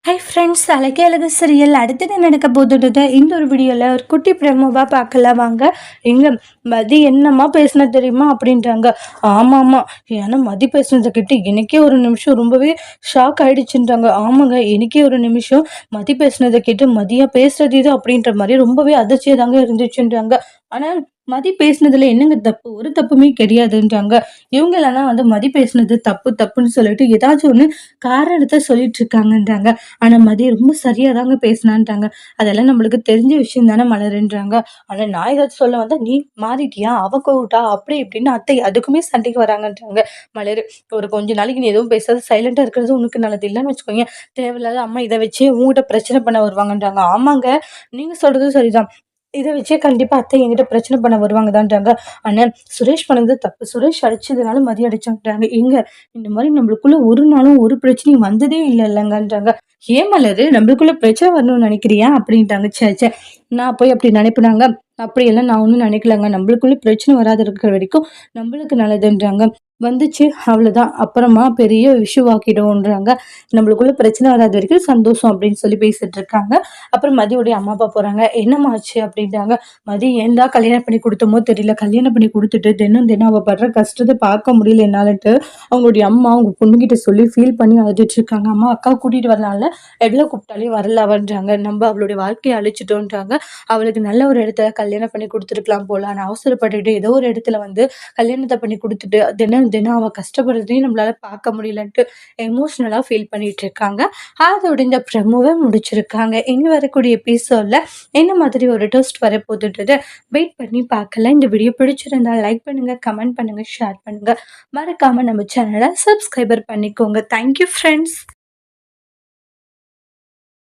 Hi friends, அழகே அழகு serial அடுத்தது நடக்க போதுன்றத இந்த ஒரு வீடியோவில் ஒரு குட்டி பிரமோவாக பார்க்கலாம் வாங்க. எங்க மதி என்னம்மா பேசின தெரியுமா அப்படின்றாங்க. ஆமாம்மா, ஏன்னா மதி பேசுனதை கேட்டு எனக்கே ஒரு நிமிஷம் ரொம்பவே ஷாக் ஆயிடுச்சுன்றாங்க. ஆமாங்க, எனக்கே ஒரு நிமிஷம் மதி பேசுனதை கேட்டு மதியா பேசுறது இது அப்படின்ற மாதிரி ரொம்பவே அதிர்ச்சியாக தாங்க இருந்துச்சுன்றாங்க. ஆனால் மதி பேசுனதுல என்னங்க தப்பு? ஒரு தப்புமே கிடையாதுன்றாங்க. இவங்க எல்லாம் வந்து மதி பேசுனது தப்பு தப்புன்னு சொல்லிட்டு ஏதாச்சும் ஒன்று காரணத்தை சொல்லிட்டு இருக்காங்கன்றாங்க. ஆனா மதி ரொம்ப சரியா தாங்க பேசினான்ட்டாங்க. அதெல்லாம் நம்மளுக்கு தெரிஞ்ச விஷயம் தானே மலருன்றாங்க. ஆனா நான் ஏதாச்சும் சொல்ல வந்தா நீ மாறிட்டியா, அவ கோவிட்டா அப்படி இப்படின்னு அத்தை அதுக்குமே சண்டைக்கு வராங்கன்றாங்க. மலரு, ஒரு கொஞ்ச நாளைக்கு நீ எதுவும் பேசாத சைலண்டா இருக்கிறது உனக்கு நல்லது இல்லைன்னு வச்சுக்கோங்க. தேவையில்லாத அம்மா இதை வச்சு உங்ககிட்ட பிரச்சனை பண்ண வருவாங்கன்றாங்க. ஆமாங்க, நீங்க சொல்றது சரிதான். இதை வச்சே கண்டிப்பா அத்தை என்கிட்ட பிரச்சனை பண்ண வருவாங்கதான்றாங்க. ஆனா சுரேஷ் பண்ணது தப்பு. சுரேஷ் அடிச்சதுனால மதி அடிச்சான்றாங்க. எங்க இந்த மாதிரி நம்மளுக்குள்ள ஒரு நாளும் ஒரு பிரச்சனையும் வந்ததே இல்லை இல்லைங்கன்றாங்க. ஏன் மலரு, நம்மளுக்குள்ள பிரச்சனை வரணும்னு நினைக்கிறியா அப்படின்ட்டாங்க. ச்சே ச்சே, நான் போய் அப்படி நினைப்புனாங்க. அப்படியெல்லாம் நான் ஒன்றும் நினைக்கலங்க. நம்மளுக்குள்ள பிரச்சனை வராது இருக்கிற வரைக்கும் நம்மளுக்கு நல்லதுன்றாங்க. வந்துச்சு அவ்வளவுதான், அப்புறமா பெரிய இஷ்யூ ஆக்கிடுவோன்றாங்க. நம்மளுக்குள்ள பிரச்சனை வராத வரைக்கும் சந்தோஷம் அப்படின்னு சொல்லி பேசிட்டு இருக்காங்க. அப்புறம் மதியோடைய அம்மா அப்பா போறாங்க. என்னம்மா ஆச்சு அப்படின்றாங்க. மதி ஏன்டா கல்யாணம் பண்ணி கொடுத்தமோ தெரியல, கல்யாணம் பண்ணி கொடுத்துட்டு தினம் தினம் அவ படுற கஷ்டத்தை பார்க்க முடியல என்னாலட்டு அவங்களுடைய அம்மா அவங்க பொண்ணுகிட்ட சொல்லி ஃபீல் பண்ணி அழுதுட்டு இருக்காங்க. அம்மா அக்கா கூட்டிட்டு வரனால எவ்வளவு கூப்பிட்டாலே வரல அவன்றாங்க. நம்ம அவளுடைய வாழ்க்கையை அழிச்சிட்டோன்றாங்க. அவளுக்கு நல்ல ஒரு இடத்துல கல்யாணம் பண்ணி கொடுத்துருக்கலாம் போல. ஆனா அவசரப்பட்டுட்டு ஏதோ ஒரு இடத்துல வந்து கல்யாணத்தை பண்ணி கொடுத்துட்டு தினம் தினம் அவ கஷ்டப்படுறதையும் நம்மளால பார்க்க முடியலன்ட்டு எமோஷனலா ஃபீல் பண்ணிட்டு இருக்காங்க. அதோட இந்த ப்ரமோவை முடிச்சிருக்காங்க. இனி வரக்கூடிய எபிசோட்ல என்ன மாதிரி ஒரு ட்விஸ்ட் வரப்போகுதுன்றத வெயிட் பண்ணி பார்க்கலாம். இந்த வீடியோ பிடிச்சிருந்தா லைக் பண்ணுங்க, கமெண்ட் பண்ணுங்க, ஷேர் பண்ணுங்க. மறக்காம நம்ம சேனலை சப்ஸ்கிரைபர் பண்ணிக்கோங்க. Thank you friends.